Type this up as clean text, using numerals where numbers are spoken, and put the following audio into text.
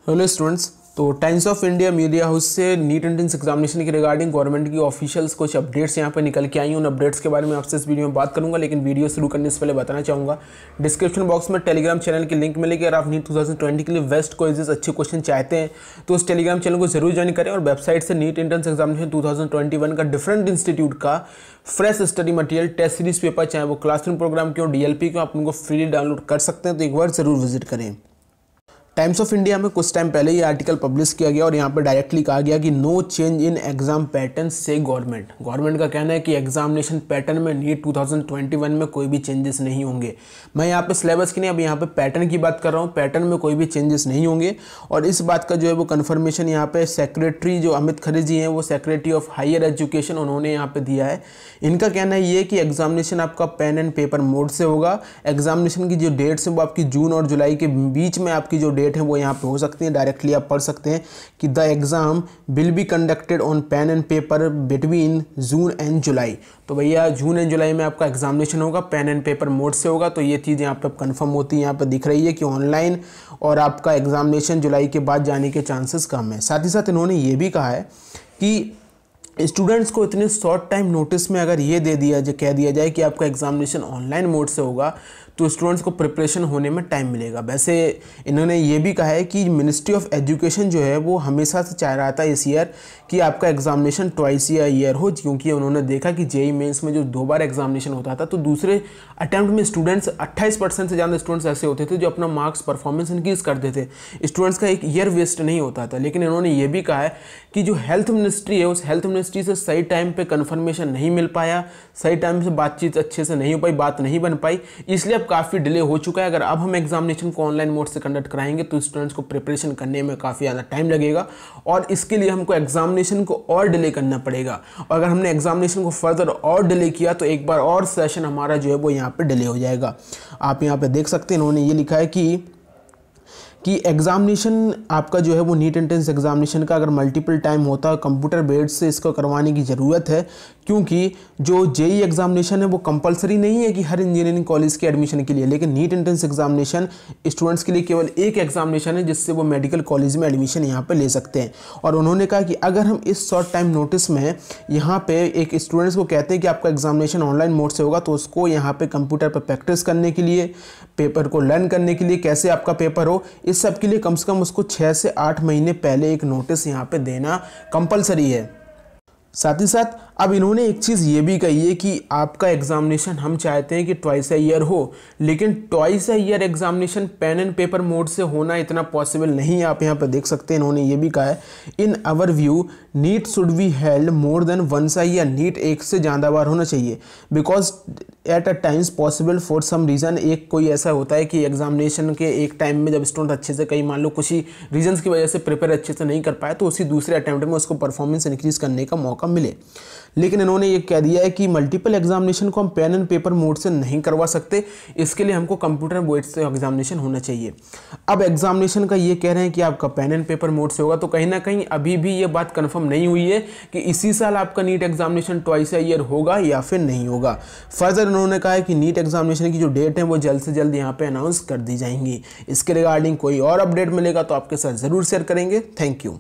Hello students, तो times of India media house से NEET entrance examination के regarding government की ऑफिशियल्स कुछ अपडेट्स यहाँ पे निकल के आई हैं। उन अपडेट्स के बारे में आपसे इस वीडियो में बात करूंगा, लेकिन वीडियो शुरू करने से पहले बताना चाहूँगा डिस्क्रिप्शन बॉक्स में टेलीग्राम चैनल की लिंक मिलेगी। अगर आप नीट 2020 के लिए बेस्ट क्विज़ेस अच्छे क्वेश्चन चाहते हैं तो उस टेलीग्राम चैनल को जरूर ज्वाइन करें और वेबसाइट से नीट एंट्रेंस एग्जामिनेशन 2021 का डिफरेंट इंस्टीट्यूट का fresh study material, test series paper, चाहे वो क्लासरूम प्रोग्राम के हो, डीएलपी के, आप उनको फ्रीली डाउनलोड कर सकते हैं। तो एक बार जरूर विजिट करें। टाइम्स ऑफ इंडिया में कुछ टाइम पहले ये आर्टिकल पब्लिश किया गया और यहाँ पर डायरेक्टली कहा गया कि no change in exam pattern से गवर्नमेंट का कहना है कि एग्जामिनेशन पैटर्न में नीट 2021 में कोई भी चेंजेस नहीं होंगे। मैं यहाँ पे सिलेबस की नहीं, अब यहाँ पे पैटर्न की बात कर रहा हूँ। पैटर्न में कोई भी चेंजेस नहीं होंगे और इस बात का जो है वो कन्फर्मेशन यहाँ पे सेक्रेटरी जो अमित खरे जी हैं, वो सेक्रेटरी ऑफ हायर एजुकेशन, उन्होंने यहाँ पे दिया है। इनका कहना है ये कि एग्जामिनेशन आपका पेन एंड पेपर मोड से होगा। एग्जामिनेशन की जो डेट्स हैं वो आपकी जून और जुलाई के बीच में आपकी जो डेट है वो यहाँ पे हो सकती है। डायरेक्टली आप पढ़ सकते हैं कि the exam will be conducted on pen and paper between June and July. तो भैया जून एंड जुलाई में आपका एग्जामिनेशन होगा, पेन एंड पेपर मोड से होगा। तो ये चीज़ यहाँ पे कंफर्म होती है, यहाँ पे दिख रही है कि ऑनलाइन और आपका एग्जामिनेशन जुलाई के बाद जाने के चांसेस कम है। साथ ही साथ इन्होंने ये भी कहा है कि स्टूडेंट्स को इतने शॉर्ट टाइम नोटिस में अगर ये कह दिया जाए कि आपका एग्जामिनेशन ऑनलाइन मोड से होगा तो स्टूडेंट्स को प्रिपरेशन होने में टाइम मिलेगा। वैसे इन्होंने ये भी कहा है कि मिनिस्ट्री ऑफ एजुकेशन जो है वो हमेशा से चाह रहा था इस ईयर कि आपका एग्जामिनेशन ट्वाइस ईयर हो, क्योंकि उन्होंने देखा कि जेईई मेंस में जो 2 बार एग्जामिनेशन होता था तो दूसरे अटैम्प्ट में स्टूडेंट्स 28% से ज़्यादा स्टूडेंट्स ऐसे होते थे जो अपना मार्क्स परफॉर्मेंस इंक्रीज करते थे। स्टूडेंट्स का एक ईयर वेस्ट नहीं होता था। लेकिन इन्होंने ये भी कहा है कि जो हेल्थ मिनिस्ट्री है उस हेल्थ मिनिस्ट्री से सही टाइम पे कंफर्मेशन नहीं मिल पाया, सही टाइम से बातचीत अच्छे से नहीं हो पाई, बात नहीं बन पाई, इसलिए अब काफ़ी डिले हो चुका है। अगर अब हम एग्जामिनेशन को ऑनलाइन मोड से कंडक्ट कराएंगे तो स्टूडेंट्स को प्रिपरेशन करने में काफ़ी ज़्यादा टाइम लगेगा और इसके लिए हमको एग्जामिनेशन को और डिले करना पड़ेगा। और अगर हमने एग्जामिनेशन को फर्दर और डिले किया तो एक बार और सेशन हमारा जो है वो यहाँ पे डिले हो जाएगा। आप यहाँ पे देख सकते हैं इन्होंने ये लिखा है कि एग्जामिनेशन आपका जो है वो नीट एंट्रेंस एग्जामिनेशन का अगर मल्टीपल टाइम होता है कंप्यूटर बेस्ड से इसको करवाने की ज़रूरत है, क्योंकि जो जेईई एग्जामिनेशन है वो कंपलसरी नहीं है कि हर इंजीनियरिंग कॉलेज के एडमिशन के लिए, लेकिन नीट एंट्रेंस एग्जामिनेशन स्टूडेंट्स के लिए केवल एक एग्जामिनेशन है जिससे वो मेडिकल कॉलेज में एडमिशन यहाँ पे ले सकते हैं। और उन्होंने कहा कि अगर हम इस शॉर्ट टाइम नोटिस में यहाँ पे एक स्टूडेंट्स को कहते हैं कि आपका एग्जामिनेशन ऑनलाइन मोड से होगा तो उसको यहाँ पे कंप्यूटर पर प्रैक्टिस करने के लिए, पेपर को लर्न करने के लिए, कैसे आपका पेपर हो, इस सब के लिए कम से कम उसको 6 से 8 महीने पहले एक नोटिस यहाँ पे देना कंपलसरी है। साथ ही साथ अब इन्होंने एक चीज़ ये भी कही है कि आपका एग्जामिनेशन हम चाहते हैं कि ट्वाइस अ ईयर हो, लेकिन twice a year examination pen and paper mode से होना इतना पॉसिबल नहीं है। आप यहाँ पर देख सकते हैं इन्होंने ये भी कहा है, in our view NEET should be held more than once a year. NEET एक से ज़्यादा बार होना चाहिए because at a times possible for some reason. एक कोई ऐसा होता है कि एग्जामिनेशन के एक टाइम में जब स्टूडेंट अच्छे से, कहीं मान लो कुछ ही रीजंस की वजह से प्रिपेयर अच्छे से नहीं कर पाया तो उसी दूसरे अटैम्प्ट में उसको परफॉर्मेंस इंक्रीज करने का मौका मिले। लेकिन इन्होंने ये कह दिया है कि मल्टीपल एग्जामिनेशन को हम पेन एंड पेपर मोड से नहीं करवा सकते, इसके लिए हमको कंप्यूटर बेस्ड से एग्जामिनेशन होना चाहिए। अब एग्जामिनेशन का ये कह रहे हैं कि आपका पेन एंड पेपर मोड से होगा, तो कहीं ना कहीं अभी भी ये बात कंफर्म नहीं हुई है कि इसी साल आपका NEET examination twice a year होगा या फिर नहीं होगा। फर्दर उन्होंने कहा है कि नीट एग्जामिनेशन की जो डेट है वो जल्द से जल्द यहाँ पे अनाउंस कर दी जाएंगी। इसके रिगार्डिंग कोई और अपडेट मिलेगा तो आपके साथ ज़रूर शेयर करेंगे। Thank you.